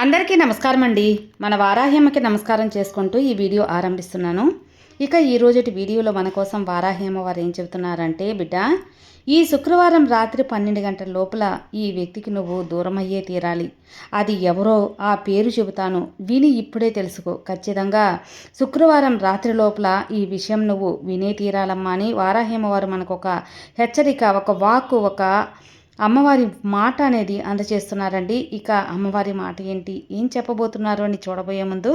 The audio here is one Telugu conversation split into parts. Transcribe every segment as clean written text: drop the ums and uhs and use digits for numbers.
అందరికీ నమస్కారం అండి. మన వారాహ్యమ్మకి నమస్కారం చేసుకుంటూ ఈ వీడియో ఆరంభిస్తున్నాను. ఇక ఈ రోజుటి వీడియోలో మన కోసం వారాహ్యమ్మ వారు ఏం చెబుతున్నారంటే, బిడ్డ, ఈ శుక్రవారం రాత్రి 12 గంటల లోపల ఈ వ్యక్తికి నువ్వు దూరమయ్యే తీరాలి. అది ఎవరో ఆ పేరు చెబుతాను, విని ఇప్పుడే తెలుసుకో. ఖచ్చితంగా శుక్రవారం రాత్రి లోపల ఈ విషయం నువ్వు వినే తీరాలమ్మా అని వారాహ్యమ్మ వారు మనకు ఒక హెచ్చరిక, ఒక వాక్కు, ఒక అమ్మవారి మాట అనేది అందజేస్తున్నారండి. ఇక అమ్మవారి మాట ఏంటి, ఏం చెప్పబోతున్నారు అని చూడబోయే ముందు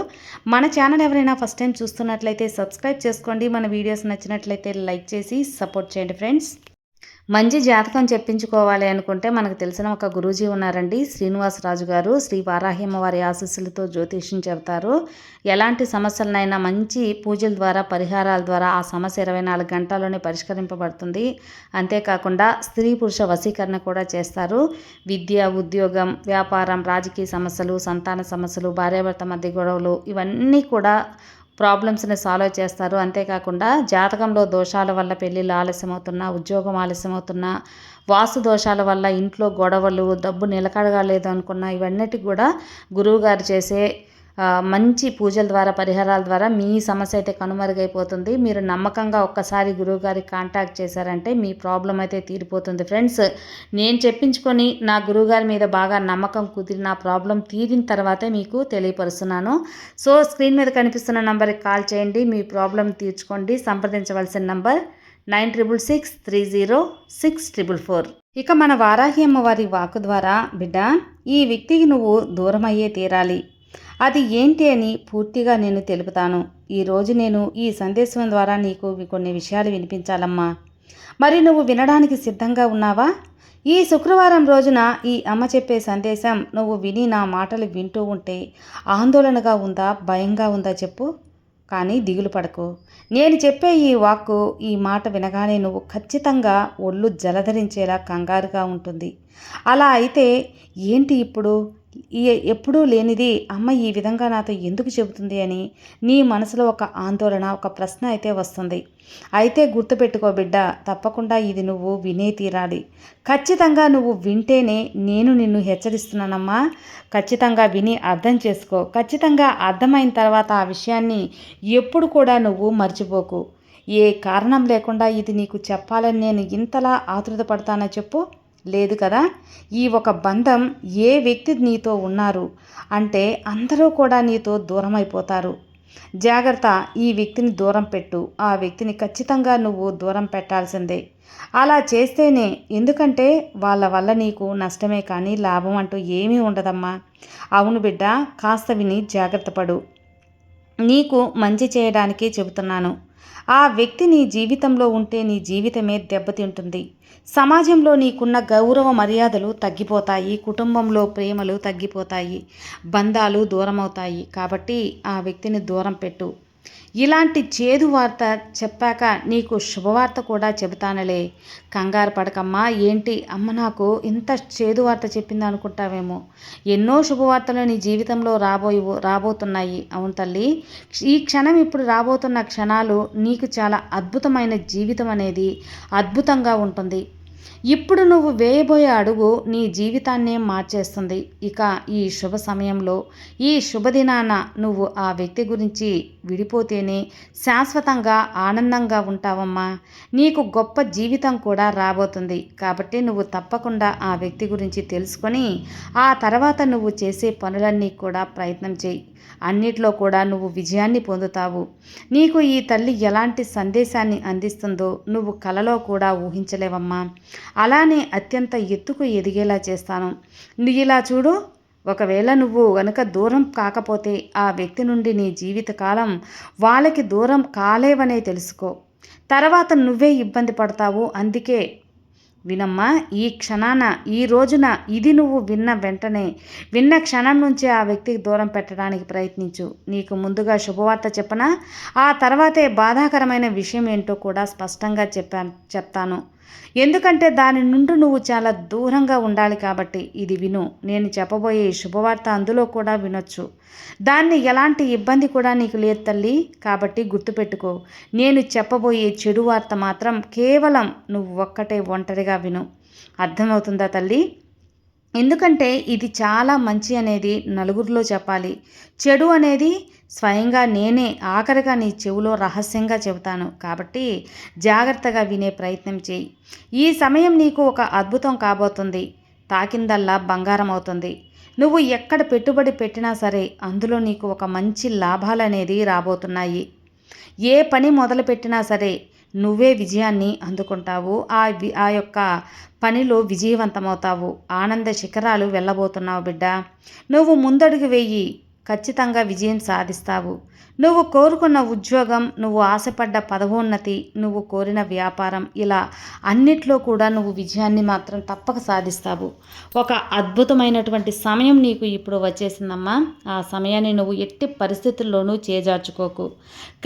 మన ఛానల్ ఎవరైనా ఫస్ట్ టైం చూస్తున్నట్లయితే సబ్స్క్రైబ్ చేసుకోండి. మన వీడియోస్ నచ్చినట్లయితే లైక్ చేసి సపోర్ట్ చేయండి ఫ్రెండ్స్. మంచి జాతకం చెప్పించుకోవాలి అనుకుంటే మనకు తెలిసిన ఒక గురూజీ ఉన్నారండి, శ్రీనివాసరాజు గారు. శ్రీ వారాహ్యమ్మ వారి ఆశీస్సులతో జ్యోతిష్యం చెబుతారు. ఎలాంటి సమస్యలనైనా మంచి పూజల ద్వారా, పరిహారాల ద్వారా ఆ సమస్య 24 గంటల్లోనే పరిష్కరింపబడుతుంది. అంతేకాకుండా స్త్రీ పురుష వశీకరణ కూడా చేస్తారు. విద్య, ఉద్యోగం, వ్యాపారం, రాజకీయ సమస్యలు, సంతాన సమస్యలు, భార్యాభర్త మధ్య గొడవలు, ఇవన్నీ కూడా ప్రాబ్లమ్స్ని సాల్వ్ చేస్తారు. అంతేకాకుండా జాతకంలో దోషాల వల్ల పెళ్ళిళ్ళు ఆలస్యమవుతున్నా, ఉద్యోగం ఆలస్యమవుతున్నా, వాస్తు దోషాల వల్ల ఇంట్లో గొడవలు, డబ్బు నిలకడగా లేదు అనుకున్నా, ఇవన్నిటికి కూడా గురువుగారు చేసే మంచి పూజల ద్వారా, పరిహారాల ద్వారా మీ సమస్య అయితే కనుమరుగైపోతుంది. మీరు నమ్మకంగా ఒక్కసారి గురువుగారికి కాంటాక్ట్ చేశారంటే మీ ప్రాబ్లం అయితే తీరిపోతుంది ఫ్రెండ్స్. నేను చెప్పించుకొని నా గురువుగారి మీద బాగా నమ్మకం కుదిరి నా ప్రాబ్లం తీరిన తర్వాతే మీకు తెలియపరుస్తున్నాను. సో స్క్రీన్ మీద కనిపిస్తున్న నంబర్కి కాల్ చేయండి, మీ ప్రాబ్లం తీర్చుకోండి. సంప్రదించవలసిన నంబర్ 9660606444. ఇక మన వారాహి అమ్మవారి వాకు ద్వారా, బిడ్డ, ఈ వ్యక్తికి నువ్వు దూరమయ్యే తీరాలి. అది ఏంటి అని పూర్తిగా నేను తెలుపుతాను. ఈరోజు నేను ఈ సందేశం ద్వారా నీకు కొన్ని విషయాలు వినిపించాలమ్మా. మరి నువ్వు వినడానికి సిద్ధంగా ఉన్నావా? ఈ శుక్రవారం రోజున ఈ అమ్మ చెప్పే సందేశం నువ్వు విని నా మాటలు వింటూ ఉంటే ఆందోళనగా ఉందా, భయంగా ఉందా చెప్పు. కానీ దిగులు పడకు. నేను చెప్పే ఈ వాక్కు, ఈ మాట వినగానే నువ్వు ఖచ్చితంగా ఒళ్ళు జలధరించేలా కంగారుగా ఉంటుంది. అలా అయితే ఏంటి ఇప్పుడు ఎప్పుడూ లేనిది అమ్మ ఈ విధంగా నాతో ఎందుకు చెబుతుంది అని నీ మనసులో ఒక ఆందోళన, ఒక ప్రశ్న అయితే వస్తుంది. అయితే గుర్తుపెట్టుకో బిడ్డ, తప్పకుండా ఇది నువ్వు వినే తీరాలి. ఖచ్చితంగా నువ్వు వింటేనే నేను నిన్ను హెచ్చరిస్తున్నానమ్మా. ఖచ్చితంగా విని అర్థం చేసుకో. ఖచ్చితంగా అర్థమైన తర్వాత ఆ విషయాన్ని ఎప్పుడు కూడా నువ్వు మర్చిపోకు. ఏ కారణం లేకుండా ఇది నీకు చెప్పాలని నేను ఇంతలా ఆతృత పడతానో చెప్పు. లేదు కదా. ఈ ఒక బంధం, ఏ వ్యక్తి నీతో ఉన్నారు అంటే అందరూ కూడా నీతో దూరం అయిపోతారు. జాగ్రత్త, ఈ వ్యక్తిని దూరం పెట్టు. ఆ వ్యక్తిని ఖచ్చితంగా నువ్వు దూరం పెట్టాల్సిందే. అలా చేస్తేనే, ఎందుకంటే వాళ్ళ వల్ల నీకు నష్టమే కానీ లాభం అంటూ ఏమీ ఉండదమ్మా. అవును బిడ్డ, కాస్త విని జాగ్రత్త పడు. నీకు మంచి చేయడానికే చెబుతున్నాను. ఆ వ్యక్తి నీ జీవితంలో ఉంటే నీ జీవితమే దెబ్బతింటుంది. సమాజంలో నీకున్న గౌరవ మర్యాదలు తగ్గిపోతాయి. కుటుంబంలో ప్రేమలు తగ్గిపోతాయి. బంధాలు దూరమవుతాయి. కాబట్టి ఆ వ్యక్తిని దూరం పెట్టు. ఇలాంటి చేదు వార్త చెప్పాక నీకు శుభవార్త కూడా చెబుతానులే. కంగారు పడకమ్మా. ఏంటి అమ్మ నాకు ఇంత చేదు వార్త చెప్పింది అనుకుంటావేమో. ఎన్నో శుభవార్తలు నీ జీవితంలో రాబోతున్నాయి. అవును తల్లి, ఈ క్షణం, ఇప్పుడు రాబోతున్న క్షణాలు నీకు చాలా అద్భుతమైన జీవితం అనేది అద్భుతంగా ఉంటుంది. ఇప్పుడు నువ్వు వేయబోయే అడుగు నీ జీవితాన్నే మార్చేస్తుంది. ఇక ఈ శుభ సమయంలో, ఈ శుభదినాన నువ్వు ఆ వ్యక్తి గురించి విడిపోతేనే శాశ్వతంగా ఆనందంగా ఉంటావమ్మా. నీకు గొప్ప జీవితం కూడా రాబోతుంది. కాబట్టి నువ్వు తప్పకుండా ఆ వ్యక్తి గురించి తెలుసుకొని ఆ తర్వాత నువ్వు చేసే పనులన్నీ కూడా ప్రయత్నం చేయి. అన్నిట్లో కూడా నువ్వు విజయాన్ని పొందుతావు. నీకు ఈ తల్లి ఎలాంటి సందేశాన్ని అందిస్తుందో నువ్వు కలలో కూడా ఊహించలేవమ్మా. అలానే అత్యంత ఎత్తుకు ఎదిగేలా చేస్తాను. నువ్వు ఇలా చూడు. ఒకవేళ నువ్వు గనుక దూరం కాకపోతే ఆ వ్యక్తి నుండి నీ జీవితకాలం వాళ్ళకి దూరం కాలేవనే తెలుసుకో. తర్వాత నువ్వే ఇబ్బంది పడతావు. అందుకే వినమ్మా, ఈ క్షణాన, ఈ రోజున, ఇది నువ్వు విన్న వెంటనే, విన్న క్షణం నుంచే ఆ వ్యక్తికి దూరం పెట్టడానికి ప్రయత్నించు. నీకు ముందుగా శుభవార్త చెప్పనా? ఆ తర్వాతే బాధాకరమైన విషయం ఏంటో కూడా స్పష్టంగా చెప్తాను. ఎందుకంటే దాని నుండి నువ్వు చాలా దూరంగా ఉండాలి. కాబట్టి ఇది విను. నేను చెప్పబోయే శుభవార్త అందులో కూడా వినొచ్చు. దాన్ని ఎలాంటి ఇబ్బంది కూడా నీకు లేదు తల్లి. కాబట్టి గుర్తుపెట్టుకో, నేను చెప్పబోయే చెడు వార్త మాత్రం కేవలం నువ్వు ఒక్కటే ఒంటరిగా విను. అర్థమవుతుందా తల్లి? ఎందుకంటే ఇది చాలా మంచి అనేది నలుగురిలో చెప్పాలి. చెడు అనేది స్వయంగా నేనే ఆఖరిగా నీ చెవిలో రహస్యంగా చెబుతాను. కాబట్టి జాగ్రత్తగా వినే ప్రయత్నం చేయి. ఈ సమయం నీకు ఒక అద్భుతం కాబోతుంది. తాకిందల్లా బంగారం అవుతుంది. నువ్వు ఎక్కడ పెట్టుబడి పెట్టినా సరే అందులో నీకు ఒక మంచి లాభాలనేది రాబోతున్నాయి. ఏ పని మొదలుపెట్టినా సరే నువ్వే విజయాన్ని అందుకుంటావు. ఆ యొక్క పనిలో విజయవంతమవుతావు. ఆనంద శిఖరాలు వెళ్ళబోతున్నావు బిడ్డ. నువ్వు ముందడుగు వెయ్యి. ఖచ్చితంగా విజయం సాధిస్తావు. నువ్వు కోరుకున్న ఉద్యోగం, నువ్వు ఆశపడ్డ పదవోన్నతి, నువ్వు కోరిన వ్యాపారం, ఇలా అన్నిట్లో కూడా నువ్వు విజయాన్ని మాత్రం తప్పక సాధిస్తావు. ఒక అద్భుతమైనటువంటి సమయం నీకు ఇప్పుడు వచ్చేసిందమ్మా. ఆ సమయాన్ని నువ్వు ఎట్టి పరిస్థితుల్లోనూ చేజార్చుకోకు.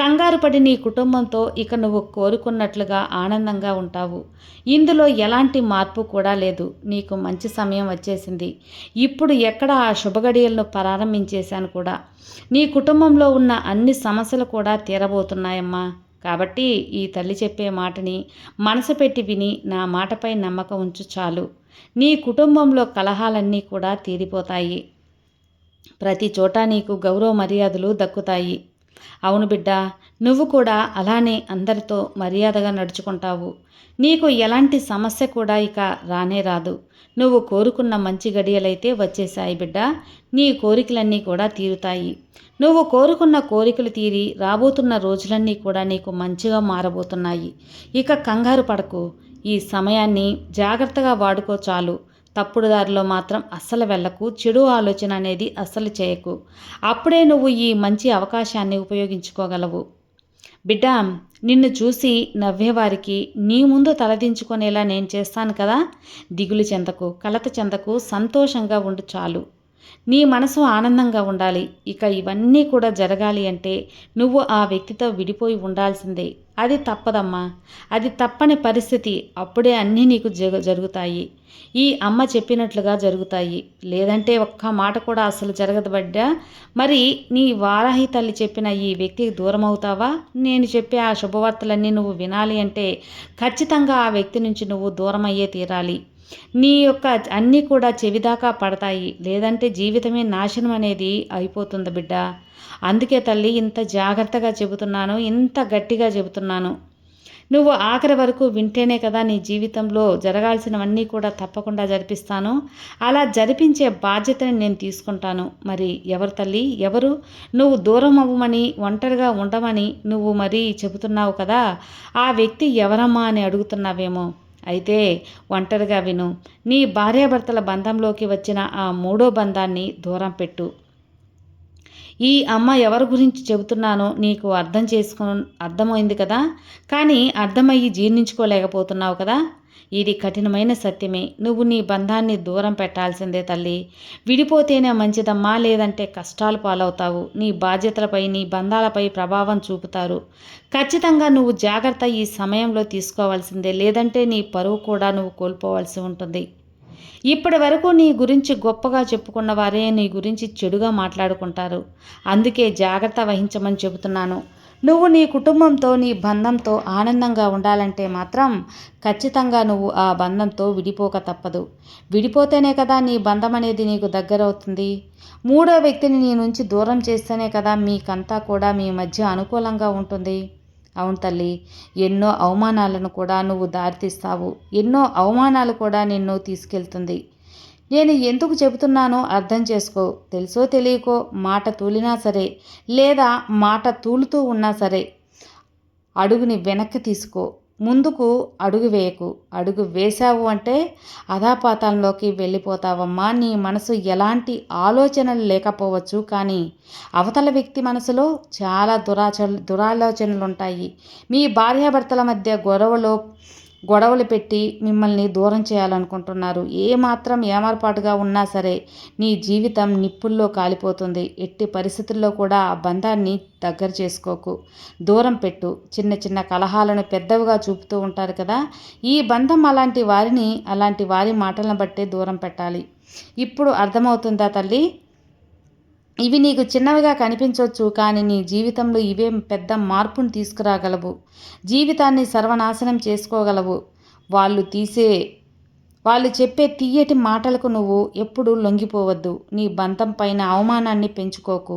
కంగారు పడి నీ కుటుంబంతో ఇక నువ్వు కోరుకున్నట్లుగా ఆనందంగా ఉంటావు. ఇందులో ఎలాంటి మార్పు కూడా లేదు. నీకు మంచి సమయం వచ్చేసింది. ఇప్పుడు ఎక్కడ ఆ శుభగడియలను ప్రారంభించేశాను కూడా. నీ కుటుంబంలో ఉన్న అన్ని సమస్యలు కూడా తీరబోతున్నాయమ్మా. కాబట్టి ఈ తల్లి చెప్పే మాటని మనసు పెట్టి విని నా మాటపై నమ్మకం ఉంచు చాలు. నీ కుటుంబంలో కలహాలన్నీ కూడా తీరిపోతాయి. ప్రతి చోట నీకు గౌరవ మర్యాదలు దక్కుతాయి. అవును బిడ్డ, నువ్వు కూడా అలానే అందరితో మర్యాదగా నడుచుకుంటావు. నీకు ఎలాంటి సమస్య కూడా ఇక రానే రాదు. నువ్వు కోరుకున్న మంచి గడియలైతే వచ్చేశాయి బిడ్డ. నీ కోరికలన్నీ కూడా తీరుతాయి. నువ్వు కోరుకున్న కోరికలు తీరి రాబోతున్న రోజులన్నీ కూడా నీకు మంచిగా మారబోతున్నాయి. ఇక కంగారు పడకు. ఈ సమయాన్ని జాగ్రత్తగా వాడుకో చాలు. తప్పుడు దారిలో మాత్రం అస్సలు వెళ్ళకు. చెడు ఆలోచన అనేది అస్సలు చేయకు. అప్పుడే నువ్వు ఈ మంచి అవకాశాన్ని ఉపయోగించుకోగలవు. బిడ్డ, నిన్ను చూసి నవ్వేవారికి నీ ముందు తలదించుకునేలా నేను చేస్తాను కదా. దిగులు చెందకు, కలత చెందకు, సంతోషంగా ఉండు చాలు. నీ మనసు ఆనందంగా ఉండాలి. ఇక ఇవన్నీ కూడా జరగాలి అంటే నువ్వు ఆ వ్యక్తితో విడిపోయి ఉండాల్సిందే. అది తప్పదమ్మా. అది తప్పని పరిస్థితి. అప్పుడే అన్నీ నీకు జరుగుతాయి. ఈ అమ్మ చెప్పినట్లుగా జరుగుతాయి. లేదంటే ఒక్క మాట కూడా అసలు జరగదు బిడ్డ. మరి నీ వారాహి తల్లి చెప్పిన ఈ వ్యక్తికి దూరం అవుతావా? నేను చెప్పే ఆ శుభవార్తలన్నీ నువ్వు వినాలి అంటే ఖచ్చితంగా ఆ వ్యక్తి నుంచి నువ్వు దూరం అయ్యే తీరాలి. నీ యొక్క అన్నీ కూడా చెవిదాకా పడతాయి. లేదంటే జీవితమే నాశనం అనేది అయిపోతుంది బిడ్డ. అందుకే తల్లి ఇంత జాగ్రత్తగా చెబుతున్నాను, ఇంత గట్టిగా చెబుతున్నాను. నువ్వు ఆఖరి వరకు వింటేనే కదా నీ జీవితంలో జరగాల్సినవన్నీ కూడా తప్పకుండా జరిపిస్తాను. అలా జరిపించే బాధ్యతని నేను తీసుకుంటాను. మరి ఎవరు తల్లి, ఎవరు? నువ్వు దూరం అవ్వమని, ఒంటరిగా ఉండమని నువ్వు మరీ చెబుతున్నావు కదా. ఆ వ్యక్తి ఎవరమ్మా అని అడుగుతున్నావేమో. అయితే ఒంటరిగా విను. నీ భార్యాభర్తల బంధంలోకి వచ్చిన ఆ మూడో బంధాన్ని దూరం పెట్టు. ఈ అమ్మ ఎవరి గురించి చెబుతున్నానో నీకు అర్థమైంది కదా. కానీ అర్థమయ్యి జీర్ణించుకోలేకపోతున్నావు కదా. ఇది కఠినమైన సత్యమే. నువ్వు నీ బంధాన్ని దూరం పెట్టాల్సిందే తల్లి. విడిపోతేనే మంచిదమ్మా. లేదంటే కష్టాలు పాలవుతావు. నీ బాధ్యతలపై, నీ బంధాలపై ప్రభావం చూపుతారు. ఖచ్చితంగా నువ్వు జాగ్రత్త ఈ సమయంలో తీసుకోవాల్సిందే. లేదంటే నీ పరువు కూడా నువ్వు కోల్పోవాల్సి ఉంటుంది. ఇప్పటి వరకు నీ గురించి గొప్పగా చెప్పుకున్న వారే నీ గురించి చెడుగా మాట్లాడుకుంటారు. అందుకే జాగ్రత్త వహించమని చెబుతున్నాను. నువ్వు నీ కుటుంబంతో, నీ బంధంతో ఆనందంగా ఉండాలంటే మాత్రం ఖచ్చితంగా నువ్వు ఆ బంధంతో విడిపోక తప్పదు. విడిపోతేనే కదా నీ బంధం అనేది నీకు దగ్గరవుతుంది. మూడో వ్యక్తిని నీ నుంచి దూరం చేస్తేనే కదా మీకంతా కూడా మీ మధ్య అనుకూలంగా ఉంటుంది. అవును తల్లి, ఎన్నో అవమానాలను కూడా నువ్వు దారితీస్తావు. ఎన్నో అవమానాలు కూడా నిన్ను తీసుకెళ్తుంది. నేను ఎందుకు చెబుతున్నానో అర్థం చేసుకో. తెలుసో తెలియకో మాట తూలినా సరే, లేదా మాట తూలుతూ ఉన్నా సరే అడుగుని వెనక్కి తీసుకో. ముందుకు అడుగు వేయకు. అడుగు వేశావు అంటే అధాపాతాల్లోకి వెళ్ళిపోతావమ్మా. నీ మనసు ఎలాంటి ఆలోచనలు లేకపోవచ్చు, కానీ అవతల వ్యక్తి మనసులో చాలా దురాలోచనలు ఉంటాయి. మీ భార్యాభర్తల మధ్య గొడవలు పెట్టి మిమ్మల్ని దూరం చేయాలనుకుంటున్నారు. ఏమాత్రం ఏమరపాటుగా ఉన్నా సరే నీ జీవితం నిప్పుల్లో కాలిపోతుంది. ఎట్టి పరిస్థితుల్లో కూడా ఆ బంధాన్ని దగ్గర చేసుకోకు, దూరం పెట్టు. చిన్న చిన్న కలహాలను పెద్దవిగా చూపుతూ ఉంటారు కదా. ఈ బంధం అలాంటి వారి మాటలను బట్టే దూరం పెట్టాలి. ఇప్పుడు అర్థమవుతుందా తల్లి? ఇవి నీకు చిన్నవిగా కనిపించవచ్చు, కానీ నీ జీవితంలో ఇవే పెద్ద మార్పును తీసుకురాగలవు. జీవితాన్ని సర్వనాశనం చేసుకోగలవు. వాళ్ళు చెప్పే తియ్యటి మాటలకు నువ్వు ఎప్పుడూ లొంగిపోవద్దు. నీ బంధం పైన అవమానాన్ని పెంచుకోకు.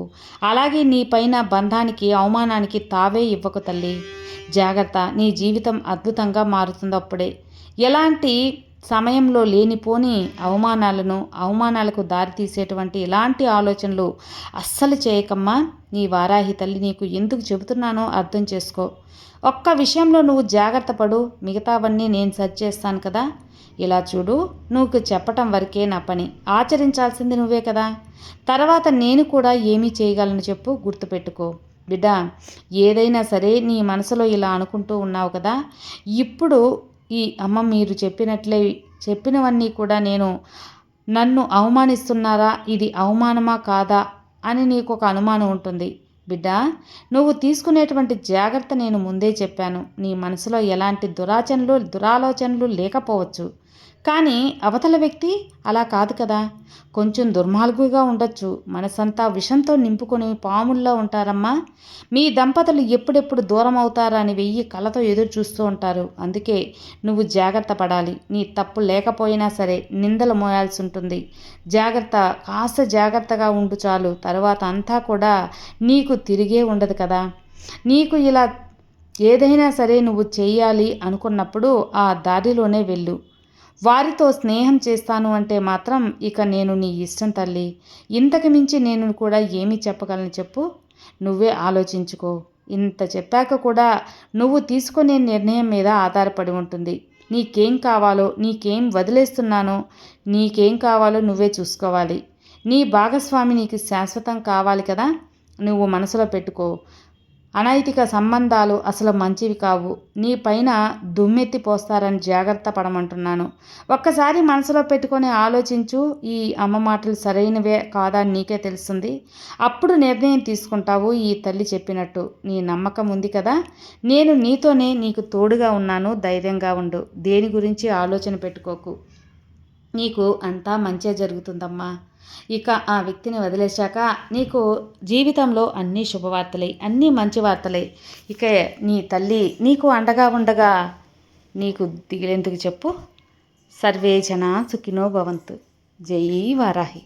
అలాగే నీ పైన బంధానికి అవమానానికి తావే ఇవ్వకు తల్లి. జాగ్రత్త. నీ జీవితం అద్భుతంగా మారుతుందప్పుడే. ఎలాంటి సమయంలో లేనిపోని అవమానాలకు దారితీసేటువంటి ఇలాంటి ఆలోచనలు అస్సలు చేయకమ్మా. నీ వారాహి తల్లి నీకు ఎందుకు చెబుతున్నానో అర్థం చేసుకో. ఒక్క విషయంలో నువ్వు జాగ్రత్త పడు. మిగతావన్నీ నేను సరి చేస్తాను కదా. ఇలా చూడు, నువ్వు చెప్పటం వరకే నా పని. ఆచరించాల్సింది నువ్వే కదా. తర్వాత నేను కూడా ఏమీ చేయగలను చెప్పు. గుర్తుపెట్టుకో బిడ్డ. ఏదైనా సరే నీ మనసులో ఇలా అనుకుంటూ ఉన్నావు కదా. ఇప్పుడు ఈ అమ్మ మీరు చెప్పినవన్నీ కూడా నన్ను అవమానిస్తున్నారా, ఇది అవమానమా కాదా అని నీకు ఒక అనుమానం ఉంటుంది బిడ్డ. నువ్వు తీసుకునేటువంటి జాగ్రత్త నేను ముందే చెప్పాను. నీ మనసులో ఎలాంటి దురాలోచనలు లేకపోవచ్చు, కానీ అవతల వ్యక్తి అలా కాదు కదా. కొంచెం దుర్మార్గుగా ఉండొచ్చు. మనసంతా విషంతో నింపుకొని పాముల్లో ఉంటారమ్మా. మీ దంపతులు ఎప్పుడెప్పుడు దూరం అవుతారా అని 1000 కళ్ళతో ఎదురు చూస్తూ ఉంటారు. అందుకే నువ్వు జాగ్రత్త పడాలి. నీ తప్పు లేకపోయినా సరే నిందలు మోయాల్సి ఉంటుంది. జాగ్రత్త. కాస్త జాగ్రత్తగా ఉండు చాలు. తర్వాత అంతా కూడా నీకు తిరిగే ఉండదు కదా. నీకు ఇలా ఏదైనా సరే నువ్వు చెయ్యాలి అనుకున్నప్పుడు ఆ దారిలోనే వెళ్ళు. వారితో స్నేహం చేస్తాను అంటే మాత్రం ఇక నేను నీ ఇష్టం తల్లి. ఇంతకు మించి నేను కూడా ఏమి చెప్పగలను చెప్పు. నువ్వే ఆలోచించుకో. ఇంత చెప్పాక కూడా నువ్వు తీసుకునే నిర్ణయం మీద ఆధారపడి ఉంటుంది. నీకేం కావాలో, నీకేం వదిలేస్తున్నానో, నీకేం కావాలో నువ్వే చూసుకోవాలి. నీ భాగస్వామి నీకు శాశ్వతం కావాలి కదా. నువ్వు మనసులో పెట్టుకో. అనైతిక సంబంధాలు అసలు మంచివి కావు. నీ పైన దుమ్మెత్తి పోస్తారని జాగ్రత్త పడమంటున్నాను. ఒక్కసారి మనసులో పెట్టుకొని ఆలోచించు. ఈ అమ్మ మాటలు సరైనవే కాదా అని నీకే తెలుస్తుంది. అప్పుడు నిర్ణయం తీసుకుంటావు. ఈ తల్లి చెప్పినట్టు నీ నమ్మకం ఉంది కదా. నేను నీతోనే, నీకు తోడుగా ఉన్నాను. ధైర్యంగా ఉండు. దేని గురించి ఆలోచన పెట్టుకోకు. నీకు అంతా మంచిగా జరుగుతుందమ్మా. ఇక ఆ వ్యక్తిని వదిలేశాక నీకు జీవితంలో అన్నీ శుభవార్తలే, అన్నీ మంచి వార్తలే. ఇక నీ తల్లి నీకు అండగా ఉండగా నీకు దిగులెందుకు చెప్పు. సర్వే జనా సుఖినో భవంతు. జై వారాహి.